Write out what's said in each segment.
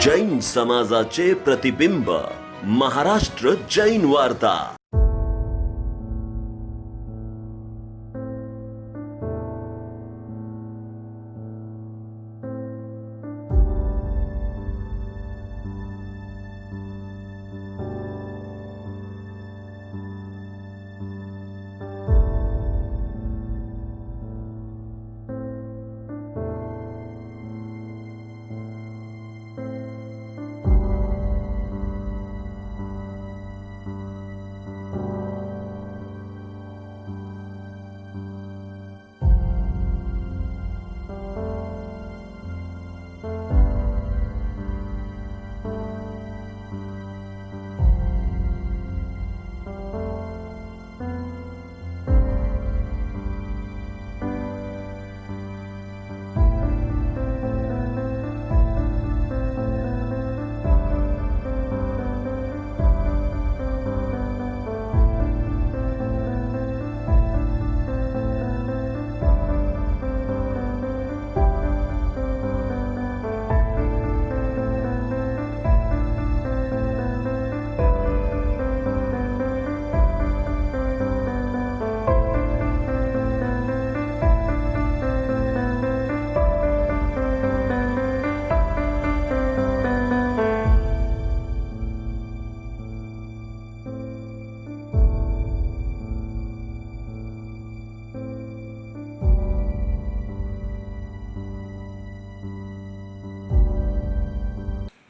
जैन समाजाचे प्रतिबिंब महाराष्ट्र जैन वार्ता।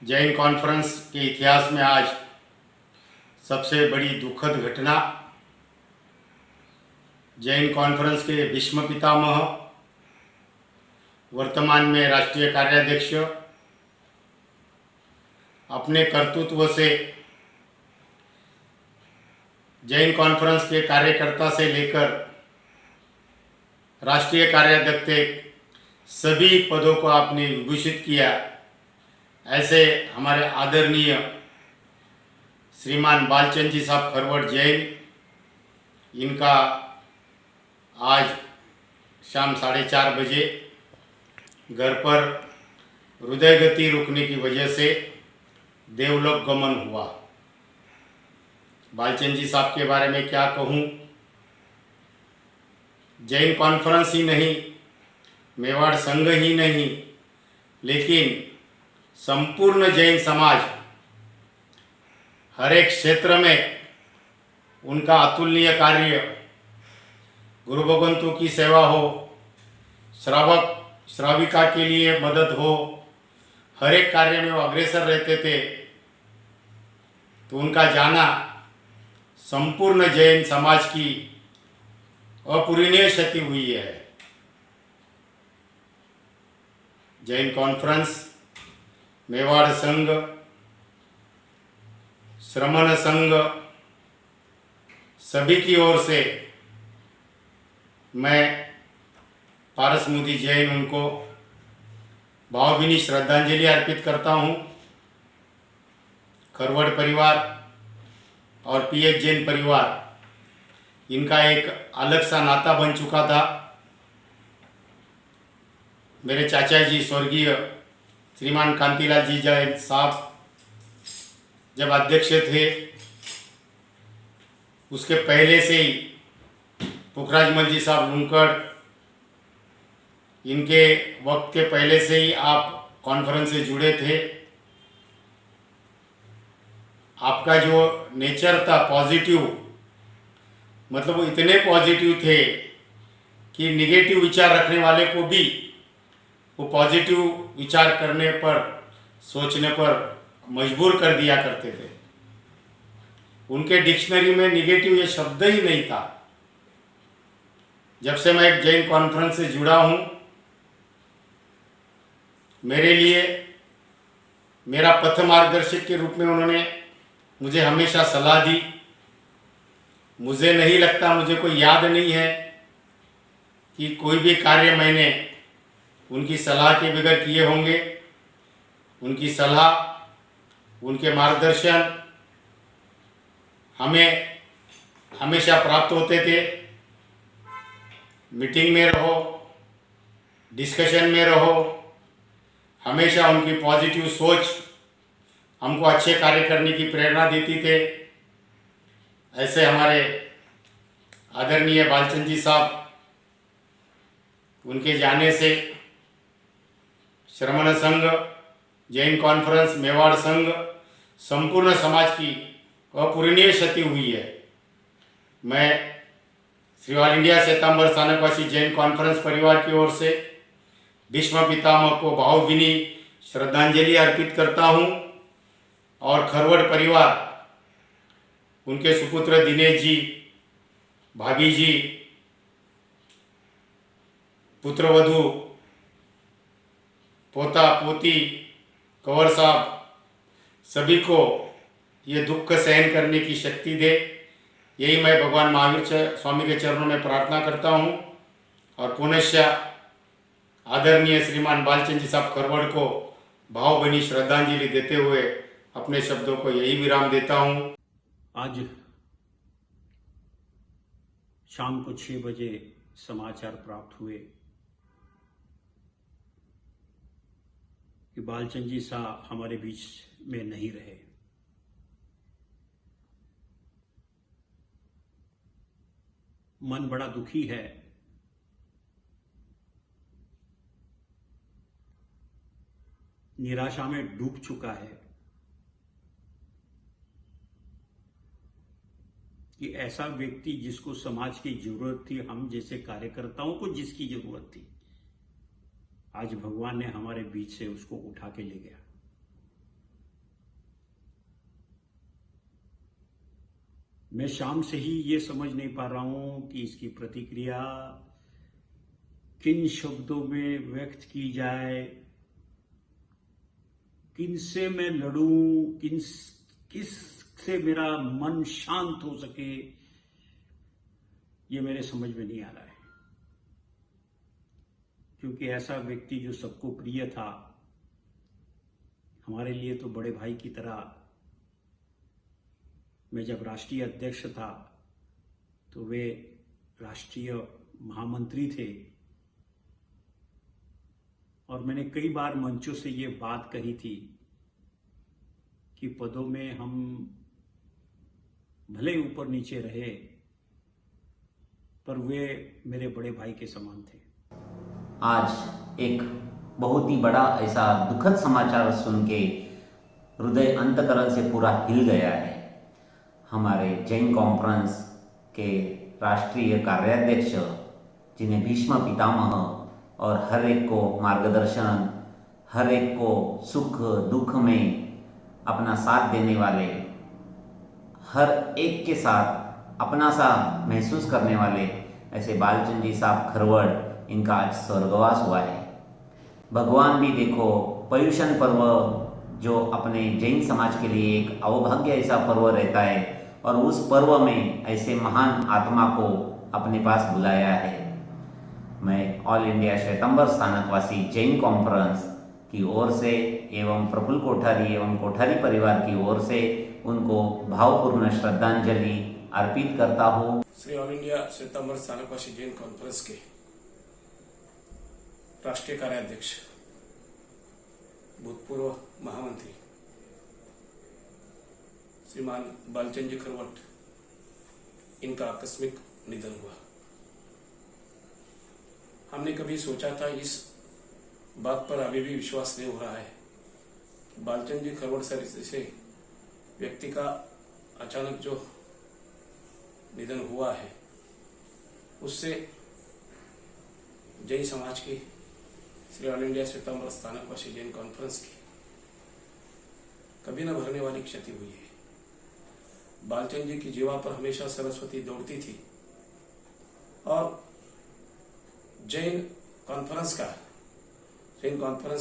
जैन कॉन्फ्रेंस के इतिहास में आज सबसे बड़ी दुखद घटना, जैन कॉन्फ्रेंस के भीष्म पितामह, वर्तमान में राष्ट्रीय कार्याध्यक्ष, अपने कर्तृत्व से जैन कॉन्फ्रेंस के कार्यकर्ता से लेकर राष्ट्रीय कार्याध्यक्ष तक सभी पदों को आपने विभूषित किया। ऐसे हमारे आदरणीय श्रीमान बालचंद जी साहब खरवट जैन, इनका आज शाम 4:30 बजे घर पर हृदय गति रुकने की वजह से देवलोक गमन हुआ। बालचंद जी साहब के बारे में क्या कहूँ, जैन कॉन्फ्रेंस ही नहीं, मेवाड़ संघ ही नहीं, लेकिन संपूर्ण जैन समाज हर एक क्षेत्र में उनका अतुलनीय कार्य, गुरु भगवंतों की सेवा हो, श्राविका के लिए मदद हो, हर एक कार्य में वो अग्रसर रहते थे। तो उनका जाना संपूर्ण जैन समाज की अपूरणीय क्षति हुई है। जैन कॉन्फ्रेंस, मेवाड़ संघ, श्रमण संघ, सभी की ओर से मैं पारस मोदी जैन उनको भावभीनी श्रद्धांजलि अर्पित करता हूँ। खरवट परिवार और पीएच जैन परिवार, इनका एक अलग सा नाता बन चुका था। मेरे चाचा जी स्वर्गीय श्रीमान कांतिलाल जी जैन साहब जब अध्यक्ष थे, उसके पहले से ही पुखराजमल जी साहब लुंकड़, इनके वक्त के पहले से ही आप कॉन्फ्रेंस से जुड़े थे। आपका जो नेचर था पॉजिटिव, मतलब वो इतने पॉजिटिव थे कि निगेटिव विचार रखने वाले को भी वो पॉजिटिव विचार करने पर, सोचने पर मजबूर कर दिया करते थे। उनके डिक्शनरी में निगेटिव ये शब्द ही नहीं था। जब से मैं जैन कॉन्फ्रेंस से जुड़ा हूँ, मेरे लिए मेरा पथ मार्गदर्शक के रूप में उन्होंने मुझे हमेशा सलाह दी। मुझे नहीं लगता, मुझे कोई याद नहीं है कि कोई भी कार्य मैंने उनकी सलाह के बगैर किए होंगे। उनकी सलाह, उनके मार्गदर्शन हमें हमेशा प्राप्त होते थे। मीटिंग में रहो, डिस्कशन में रहो, हमेशा उनकी पॉजिटिव सोच हमको अच्छे कार्य करने की प्रेरणा देती थे। ऐसे हमारे आदरणीय बालचंद जी साहब, उनके जाने से श्रमण संघ, जैन कॉन्फ्रेंस, मेवाड़ संघ, संपूर्ण समाज की अपूरणीय क्षति हुई है। मैं Shri all India Shwetambar Sthanakvasi Jain conference परिवार की ओर से भीष्म पितामह को भावभीनी श्रद्धांजलि अर्पित करता हूं और खरवड़ परिवार, उनके सुपुत्र दिनेश जी, भाभी जी, पुत्रवधू, पोता पोती, कंवर साहब, सभी को ये दुख सहन करने की शक्ति दे, यही मैं भगवान महावीर स्वामी के चरणों में प्रार्थना करता हूँ। और पुनश्च आदरणीय श्रीमान बालचंद जी साहब खरवड़ को भावभीनी श्रद्धांजलि देते हुए अपने शब्दों को यही विराम देता हूँ। आज शाम को 6 बजे समाचार प्राप्त हुए कि बालचंद जी साहब हमारे बीच में नहीं रहे। मन बड़ा दुखी है। निराशा में डूब चुका है कि ऐसा व्यक्ति जिसको समाज की जरूरत थी, हम जैसे कार्यकर्ताओं को जिसकी जरूरत थी, आज भगवान ने हमारे बीच से उसको उठा के ले गया। मैं शाम से ही ये समझ नहीं पा रहा हूं कि इसकी प्रतिक्रिया किन शब्दों में व्यक्त की जाए, किन से मैं लड़ूं, किस से मेरा मन शांत हो सके, ये मेरे समझ में नहीं आ रहा है। क्योंकि ऐसा व्यक्ति जो सबको प्रिय था, हमारे लिए तो बड़े भाई की तरह, मैं जब राष्ट्रीय अध्यक्ष था तो वे राष्ट्रीय महामंत्री थे और मैंने कई बार मंचों से ये बात कही थी कि पदों में हम भले ऊपर नीचे रहे पर वे मेरे बड़े भाई के समान थे। आज एक बहुत ही बड़ा ऐसा दुखद समाचार सुन के हृदय अंतकरण से पूरा हिल गया है। हमारे जैन कॉन्फ्रेंस के राष्ट्रीय कार्याध्यक्ष, जिन्हें भीष्म पितामह और हर एक को मार्गदर्शन, हर एक को सुख दुख में अपना साथ देने वाले, हर एक के साथ अपना सा महसूस करने वाले ऐसे बालचंद जी साहब खरवड़, इनका आज स्वर्गवास हुआ है। भगवान भी देखो, पर्युषण पर्व जो अपने जैन समाज के लिए एक अवभाग्य ऐसा पर्व रहता है और उस पर्व में ऐसे महान आत्मा को अपने पास बुलाया है। मैं all India Shwetambar Sthanakvasi Jain conference की ओर से एवं प्रफुल्ल कोठारी एवं कोठारी परिवार की ओर से उनको भावपूर्ण श्रद्धांजलि अर्पित करता हूँ। Shri all India Shwetambar Sthanakvasi Jain conference के राष्ट्रीय कार्याध्यक्ष, भूतपूर्व महामंत्री श्रीमान बालचंद जी खरवड़, इनका आकस्मिक निधन हुआ। हमने कभी सोचा था, इस बात पर अभी भी विश्वास नहीं हो रहा है, बालचंद जी खरवड़ सर जैसे व्यक्ति का अचानक जो निधन हुआ है, उससे जैन समाज की, Shri all India Shwetambar Sthanakvasi Jain conference की कभी न भरने वाली क्षति हुई है। बालचंद जी की जीवा पर हमेशा सरस्वती दौड़ती थी और जैन कॉन्फ्रेंस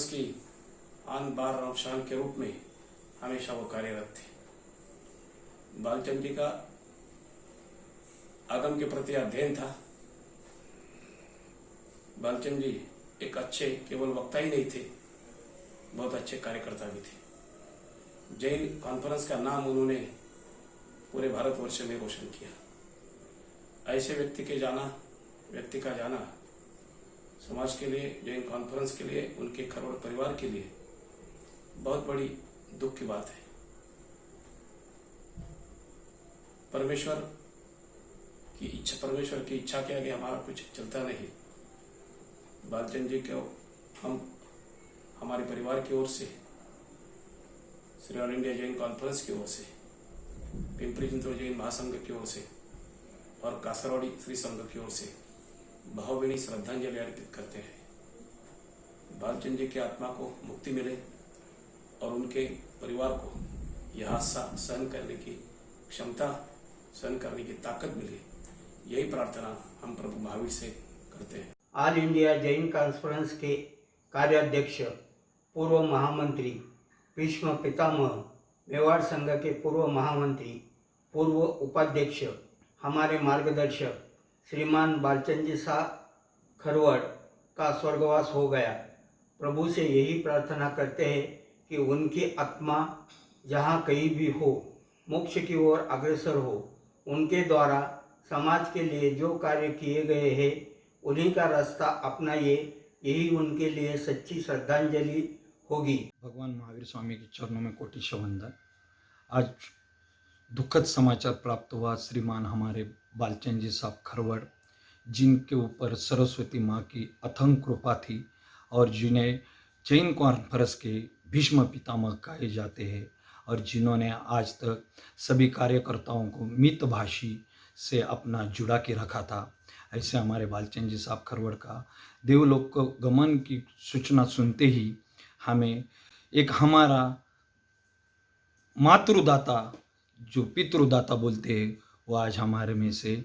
की आन बार और शान के रूप में हमेशा वो कार्यरत थे। बालचंद जी का आगम के प्रति अध्ययन था। बालचंद जी एक अच्छे केवल वक्ता ही नहीं थे, बहुत अच्छे कार्यकर्ता भी थे। जैन कॉन्फ्रेंस का नाम उन्होंने पूरे भारतवर्ष में रोशन किया। ऐसे व्यक्ति का जाना समाज के लिए, जैन कॉन्फ्रेंस के लिए, उनके खरवड़ परिवार के लिए बहुत बड़ी दुख की बात है। परमेश्वर की इच्छा के आगे हमारा कुछ चलता नहीं। बालचंद जी को हम हमारे परिवार की ओर से, Shri all India Jain conference की ओर से, पिंपरी चिंचवड जैन महासंघ की ओर से और कासरवाड़ी श्री संघ की ओर से भावभीनी श्रद्धांजलि अर्पित करते हैं। बालचंद जी की आत्मा को मुक्ति मिले और उनके परिवार को यह हादसा सहन करने की क्षमता, सहन करने की ताकत मिले, यही प्रार्थना हम प्रभु महावीर से करते हैं। ऑल इंडिया जैन कॉन्फ्रेंस के कार्याध्यक्ष, पूर्व महामंत्री, भीष्म पितामह, मेवाड़ संघ के पूर्व महामंत्री, पूर्व उपाध्यक्ष, हमारे मार्गदर्शक श्रीमान बालचंद जी साहब खरवड़ का स्वर्गवास हो गया। प्रभु से यही प्रार्थना करते हैं कि उनकी आत्मा जहाँ कहीं भी हो, मोक्ष की ओर अग्रसर हो। उनके द्वारा समाज के लिए जो कार्य किए गए हैं उन्हीं का रास्ता अपनाइए, यही उनके लिए सच्ची श्रद्धांजलि होगी। भगवान महावीर स्वामी के चरणों में कोटि वंदन। आज दुखद समाचार प्राप्त हुआ, श्रीमान हमारे बालचंद जी साहब खरवड़, जिनके ऊपर सरस्वती माँ की अथंग कृपा थी और जिन्हें जैन कॉन्फ्रेंस के भीष्म पितामह कहे जाते हैं और जिन्होंने आज तक सभी कार्यकर्ताओं को मितभाषी से अपना जुड़ा के रखा था, ऐसे हमारे बालचंद जी साहब खरवड़ का देवलोक को गमन की सूचना सुनते ही हमें एक हमारा मातृदाता जो पितृदाता बोलते हैं वो आज हमारे में से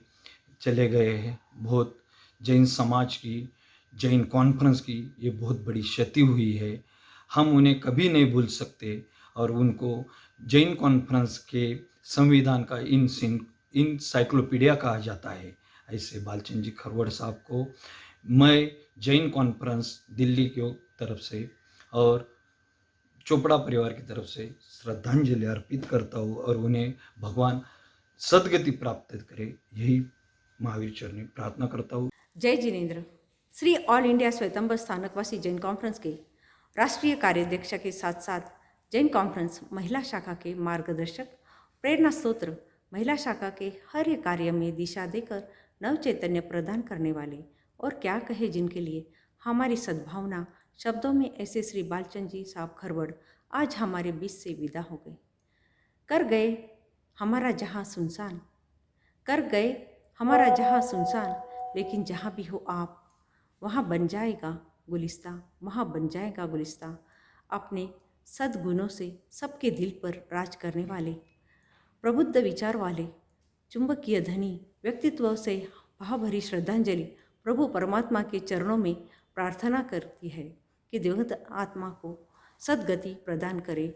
चले गए हैं। बहुत जैन समाज की, जैन कॉन्फ्रेंस की ये बहुत बड़ी क्षति हुई है। हम उन्हें कभी नहीं भूल सकते और उनको जैन कॉन्फ्रेंस के संविधान का इनसाइक्लोपीडिया कहा जाता है। ऐसे बालचंद जी खरवड़ साहब को मैं जैन कॉन्फ्रेंस दिल्ली की तरफ से और चोपड़ा परिवार की तरफ से श्रद्धांजलि अर्पित करता हूँ और उन्हें भगवान सद्गति प्राप्त करे, यही महावीर चरणी प्रार्थना करता हूँ। जय Jinendra. Shri all India Shvetambar Sthanakvasi Jain conference के राष्ट्रीय कार्याध्यक्ष के साथ साथ जैन कॉन्फ्रेंस महिला शाखा के मार्गदर्शक, प्रेरणा स्रोत्र महिला शाखा के हर एक कार्य में दिशा देकर नव चैतन्य प्रदान करने वाले और क्या कहे जिनके लिए हमारी सद्भावना शब्दों में ऐसे श्री बालचंद जी साहब खरवड़ आज हमारे बीच से विदा हो गए। कर गए हमारा जहाँ सुनसान, कर गए हमारा जहाँ सुनसान, लेकिन जहाँ भी हो आप वहाँ बन जाएगा गुलिस्ता, वहाँ बन जाएगा गुलिस्ता। अपने सद्गुणों से सबके दिल पर राज करने वाले, प्रबुद्ध विचार वाले, चुंबकीय धनी व्यक्तित्व से भावभरी श्रद्धांजलि प्रभु परमात्मा के चरणों में प्रार्थना करती है कि दिवंगत आत्मा को सद्गति प्रदान करे।